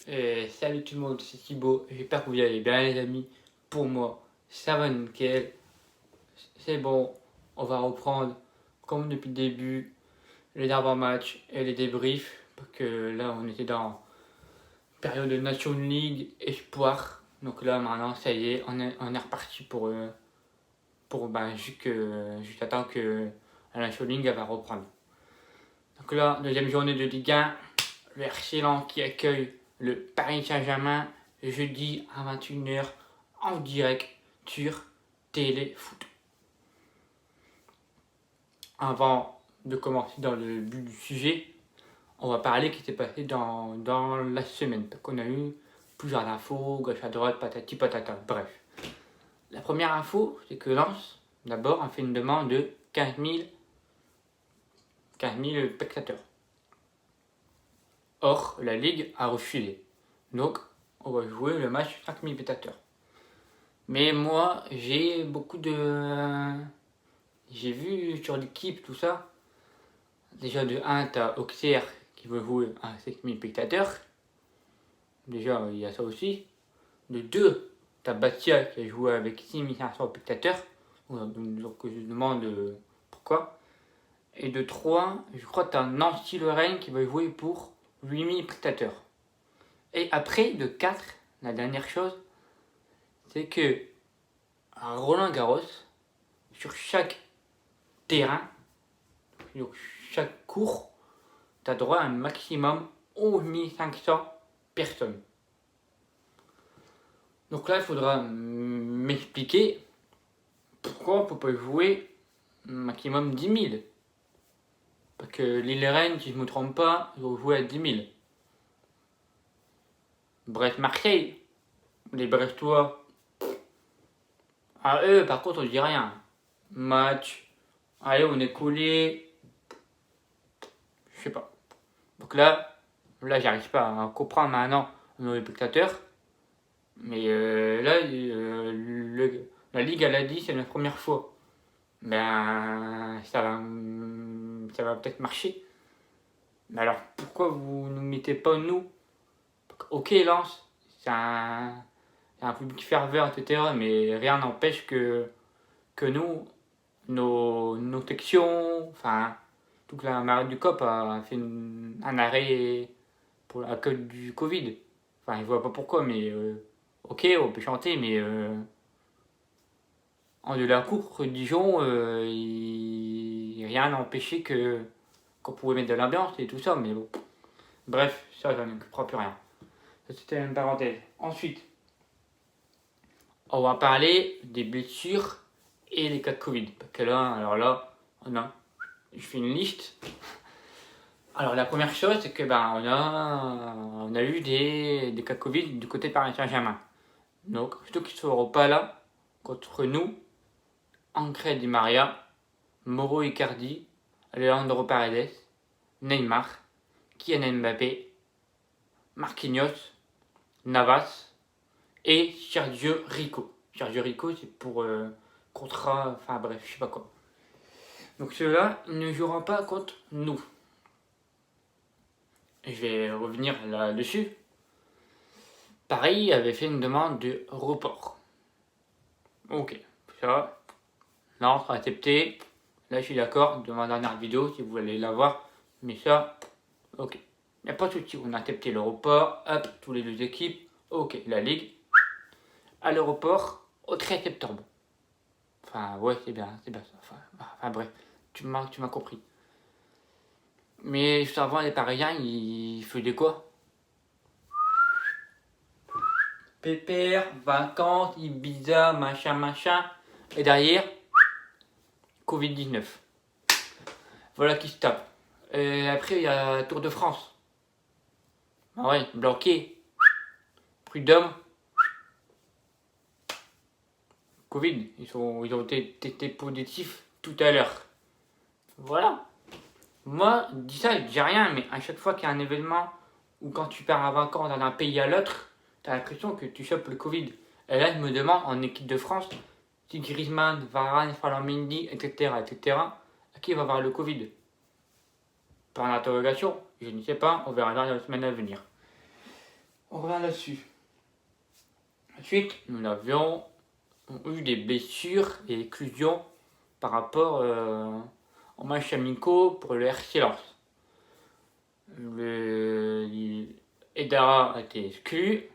Salut tout le monde, c'est Thibaut, j'espère que vous allez bien les amis. Pour moi, ça va nickel, c'est bon, on va reprendre comme depuis le début les avant-matchs et les débriefs. Parce que là on était dans période de Nation League Espoir. Donc là maintenant ça y est, on est reparti juste attends que la Nation League elle va reprendre. Donc là, deuxième journée de Ligue 1, le RC Lens qui accueille le Paris Saint-Germain jeudi à 21h en direct sur Téléfoot. Avant de commencer dans le but du sujet, on va parler ce qui s'est passé dans la semaine. Parce qu'on a eu plusieurs infos, gauche à droite, patati patata, bref. La première info, c'est que Lens, d'abord, a fait une demande de 15 000 spectateurs. Or, la Ligue a refusé. Donc, on va jouer le match 5000 spectateurs. Mais moi, j'ai vu sur l'équipe, tout ça. Déjà, de 1, t'as Auxerre qui veut jouer à 5000 spectateurs. Déjà, il y a ça aussi. De 2, t'as Bastia qui a joué avec 6500 spectateurs. Donc, je demande pourquoi. Et de 3, je crois que t'as Nancy-Lorraine qui va jouer pour 8000 spectateurs. Et après, de 4, la dernière chose, c'est que à Roland-Garros, sur chaque terrain, sur chaque cours, tu as droit à un maximum 11 500 personnes. Donc là, il faudra m'expliquer pourquoi on ne peut pas jouer maximum 10 000. Parce que Lille-Rennes, si je ne me trompe pas, ils vont jouer à 10 000. Brest-Marseille, les Brestois, à eux, par contre, on dit rien. Match, allez, on est collé, je sais pas. Donc là, j'arrive pas à comprendre maintenant nos spectateurs. Mais là, la Ligue, elle a dit c'est la première fois. Ben, ça va peut-être marcher. Mais alors, pourquoi vous ne mettez pas nous? Ok, Lens, c'est un public ferveur, etc. Mais rien n'empêche que nous, nos sections, enfin, toute la marée du COP a fait un arrêt pour la cause du Covid. Enfin, je vois pas pourquoi, mais ok, on peut chanter, mais en de la cour, Dijon, rien n'a empêché qu'on pouvait mettre de l'ambiance et tout ça, mais bon. Bref, ça, j'en comprends plus rien. Ça, c'était une parenthèse. Ensuite, on va parler des blessures et les cas de Covid. Parce que là, alors là, je fais une liste. Alors la première chose, c'est que on a eu des cas Covid du côté de Paris Saint-Germain. Donc ceux qui ne seront pas là contre nous, Ancré Di Maria, Mauro Icardi, Leandro Paredes, Neymar, Kylian Mbappé, Marquinhos, Navas et Sergio Rico. Sergio Rico, c'est pour contrat, enfin bref, je sais pas quoi. Donc ceux-là ne joueront pas contre nous. Je vais revenir là-dessus. Paris avait fait une demande de report. Ok, ça, là on sera accepté. Là je suis d'accord, de ma dernière vidéo si vous voulez la voir. Mais ça, ok. Il n'y a pas de souci, on a accepté le report. Hop, tous les deux équipes. Ok, la Ligue. À l'aéroport au 13 septembre. Enfin, ouais, c'est bien ça. Enfin bref, tu m'as compris. Mais juste avant, les Parisiens, ils faisaient quoi? Pépère, vacances, Ibiza, machin. Et derrière, Covid-19. Voilà qui se tape. Et après, il y a Tour de France. Ah ouais, Blanquet, Prud'homme, Covid. Ils ont été testés positifs tout à l'heure. Voilà. Moi, dis ça, je dis rien, mais à chaque fois qu'il y a un événement ou quand tu pars à vacances d'un pays à l'autre, t'as l'impression que tu chopes le Covid. Et là, je me demande, en équipe de France, si Griezmann, Varane, Mendy, etc., à qui va avoir le Covid? Par l'interrogation, je ne sais pas, on verra dans la semaine à venir. on revient là-dessus. Ensuite, nous avions eu des blessures et exclusions par rapport au match amicaux pour le RC Lens. Edara a été exclu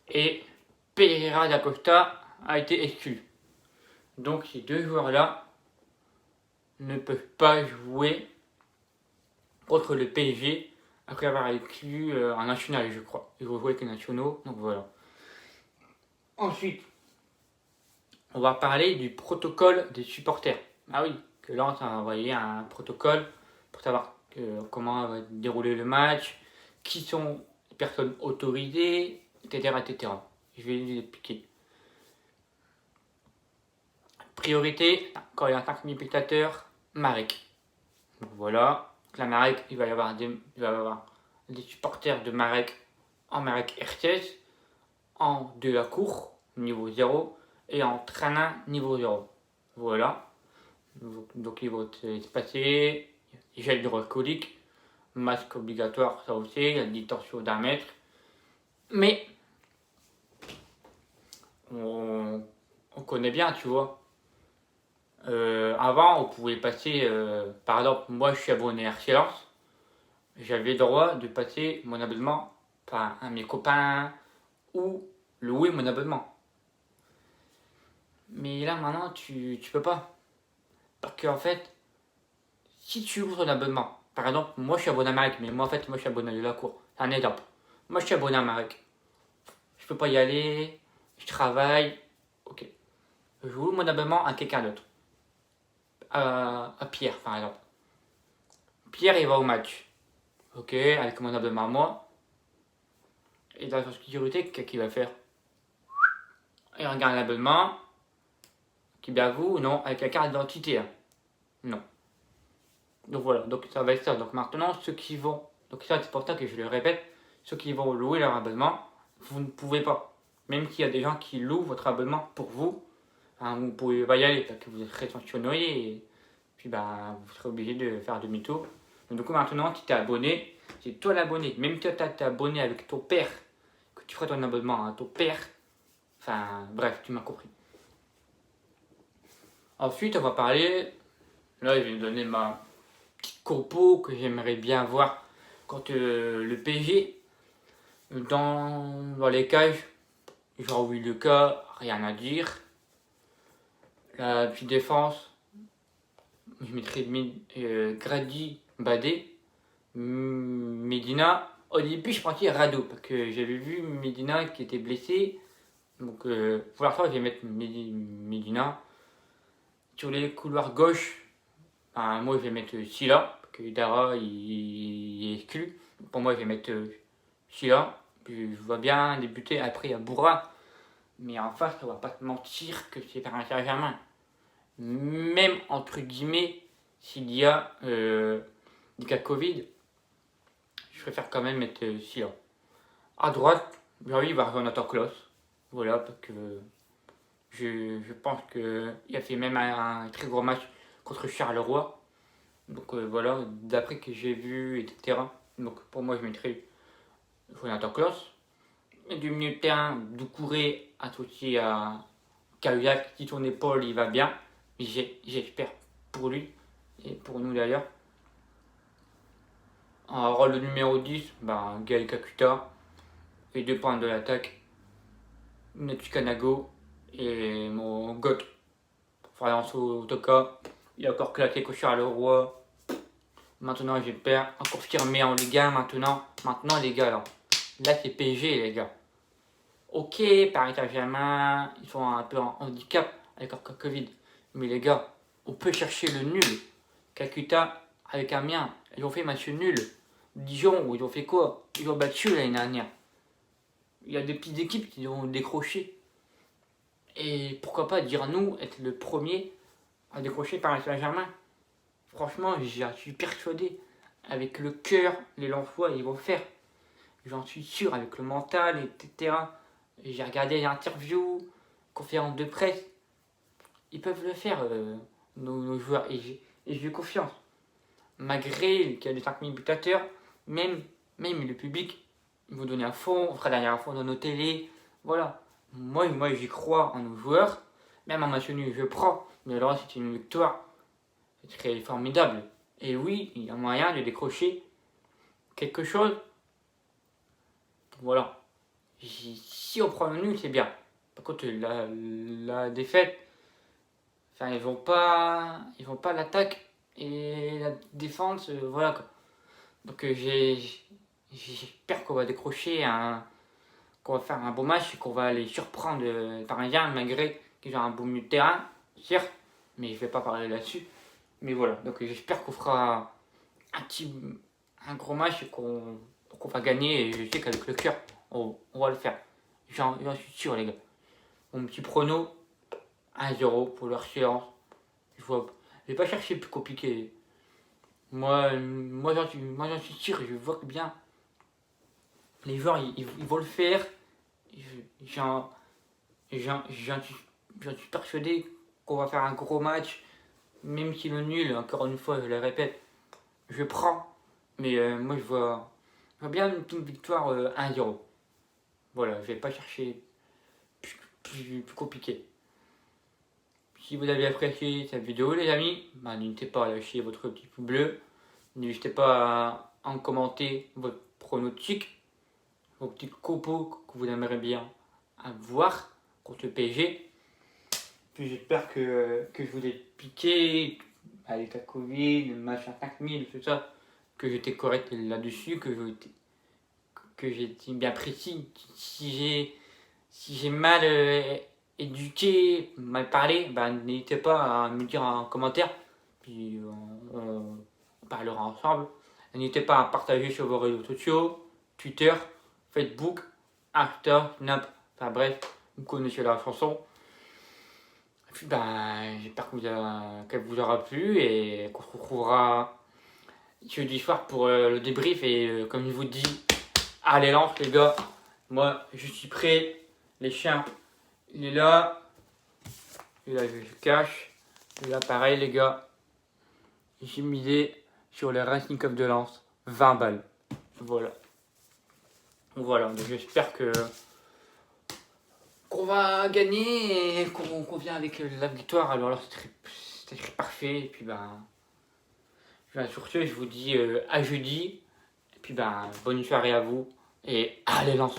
et Pereira da Costa a été exclu. Donc ces deux joueurs-là ne peuvent pas jouer contre le PSG après avoir exclu en national, je crois. Ils vont jouer avec les nationaux, donc voilà. Ensuite, on va parler du protocole des supporters. Ah oui, que Lens a envoyé un protocole pour savoir comment va dérouler le match, qui sont les personnes autorisées, etc. etc. Je vais vous expliquer. Priorité, quand il y a 5000 spectateurs, Marek. Donc voilà, la Marek, il va y avoir des supporters de Marek en Marek RTS, en de la cour, niveau 0, et en traînin, niveau 0. Voilà. Donc ils vont se passer, gel hydroalcoolique, masque obligatoire, ça aussi, la distension d'1 mètre. Mais on connaît bien, tu vois. Avant, on pouvait passer, par exemple, moi je suis abonné à RC Lens, j'avais le droit de passer mon abonnement à mes copains ou louer mon abonnement. Mais là maintenant, tu peux pas. Parce qu'en fait, si tu loues ton abonnement, par exemple, moi je suis abonné à Marek, mais moi en fait, moi je suis abonné à la cour. C'est un exemple. Moi je suis abonné à Marek. Je peux pas y aller, je travaille, ok. Je loue mon abonnement à quelqu'un d'autre. À Pierre, par exemple. Pierre, il va au match. Ok, avec mon abonnement à moi. Et dans la sécurité, qu'est-ce qu'il va faire? Il regarde l'abonnement. Qui bien vous? Non, avec la carte d'identité. Hein. Non. Donc voilà, donc ça va être ça. Donc maintenant, ceux qui vont. Donc ça, c'est pour ça que je le répète. Ceux qui vont louer leur abonnement, vous ne pouvez pas. Même s'il y a des gens qui louent votre abonnement pour vous, hein, vous ne pouvez pas y aller parce que vous serez sanctionné et puis vous serez obligé de faire demi-tour. Donc du coup maintenant, si tu es abonné, c'est toi l'abonné. Même si tu es abonné avec ton père, que tu feras ton abonnement à ton père, enfin bref, tu m'as compris. Ensuite, on va parler, là je vais donner ma petite compo que j'aimerais bien voir quand le PSG dans les cages, genre oui le cas, rien à dire. La petite défense, je mettrais Grady, Badé, Medina. Au début, je pensais Rado parce que j'avais vu Medina qui était blessé. Donc, pour l'instant, je vais mettre Medina. Sur les couloirs gauche, moi, je vais mettre Silla parce que Dara il est exclu. Pour moi, je vais mettre Silla. Puis, je vois bien débuter. Après, il y a Bourra. Mais en face, on va pas te mentir que c'est Paris Saint-Germain. Même entre guillemets, s'il y a des cas Covid, je préfère quand même mettre Silla. À droite, oui, il va rejoindre Nathan Klaus. Voilà, parce que je pense qu'il a fait même un très gros match contre Charleroi. Donc voilà, d'après que j'ai vu, etc. Donc pour moi, je mettrais Jonathan Klaus. Et du milieu de terrain, Doucouré associé à Kaluyak, si son épaule il va bien. J'espère pour lui et pour nous d'ailleurs. En rôle de numéro 10, Gaël Kakuta. Et 2 points de l'attaque, Natsuka et mon goth. Fernando Toka, il a encore claqué que Charleroi. Maintenant, j'espère confirmer en Ligue 1 maintenant. Maintenant, les gars, là c'est PSG, les gars. Ok, Paris Saint-Germain, ils sont un peu en handicap avec leur Covid. Mais les gars, on peut chercher le nul. Kakuta avec Amiens, ils ont fait match nul. Dijon, ils ont fait quoi? Ils ont battu l'année dernière. Il y a des petites équipes qui ont décroché. Et pourquoi pas dire nous, être le premier à décrocher Paris Saint-Germain. Franchement, j'en suis persuadé. Avec le cœur, les Lensois, ils vont faire. J'en suis sûr, avec le mental, etc. J'ai regardé les interviews, conférences de presse. Ils peuvent le faire, nos joueurs. Et j'ai confiance. Malgré qu'il y a des 5000 spectateurs, même le public, vous donner à fond, on fera derrière à fond dans nos télés. Voilà. Moi j'y crois en nos joueurs. Même en match nul, je prends. Mais alors, c'est une victoire. Ce serait formidable. Et oui, il y a moyen de décrocher quelque chose. Voilà. Si on prend le nul, c'est bien. Par contre, la défaite, enfin, ils vont pas l'attaque et la défense, voilà quoi. Donc j'espère qu'on va décrocher qu'on va faire un bon match et qu'on va les surprendre les Parisiens malgré qu'ils ont un beau milieu de terrain, certes, mais je vais pas parler là-dessus. Mais voilà, donc j'espère qu'on fera un gros match et qu'on va gagner et je sais qu'avec le cœur, on va le faire. J'en suis sûr les gars. Mon petit prono, 1-0 pour leur séance. Je vais pas chercher plus compliqué. Moi j'en suis sûr, je vois que bien les joueurs ils vont le faire. J'en suis persuadé qu'on va faire un gros match, même si le nul, encore une fois, je le répète, je prends. Mais moi je vois bien une victoire 1-0. Voilà, je vais pas chercher plus compliqué. Si vous avez apprécié cette vidéo les amis, bah, n'hésitez pas à lâcher votre petit pouce bleu. N'hésitez pas à en commenter votre pronostic, vos petits compos que vous aimeriez bien voir contre le PSG. Puis j'espère que je vous ai piqué avec la Covid, le match à 5000, tout ça, que j'étais correct là-dessus, que j'ai été bien précis. Si j'ai mal éduqué, mal parlé, bah, n'hésitez pas à me dire en commentaire, puis on parlera ensemble. N'hésitez pas à partager sur vos réseaux sociaux, Twitter, Facebook, Insta, Snap, enfin bref, vous connaissez la chanson. Et puis ben, j'espère qu'elle vous aura plu et qu'on se retrouvera jeudi soir pour le débrief. Et comme je vous dis, allez lance les gars, moi je suis prêt. Les chiens, il est là. Et là je cache. Et là pareil les gars, j'ai misé sur les Racing Cup de Lens, 20 balles. Voilà. Voilà, donc j'espère qu'on va gagner et qu'on vient avec la victoire. Alors là, c'est très parfait. Et puis ben, sur ce, je vous dis à jeudi. Et puis ben, bonne soirée à vous. Et allez, lance!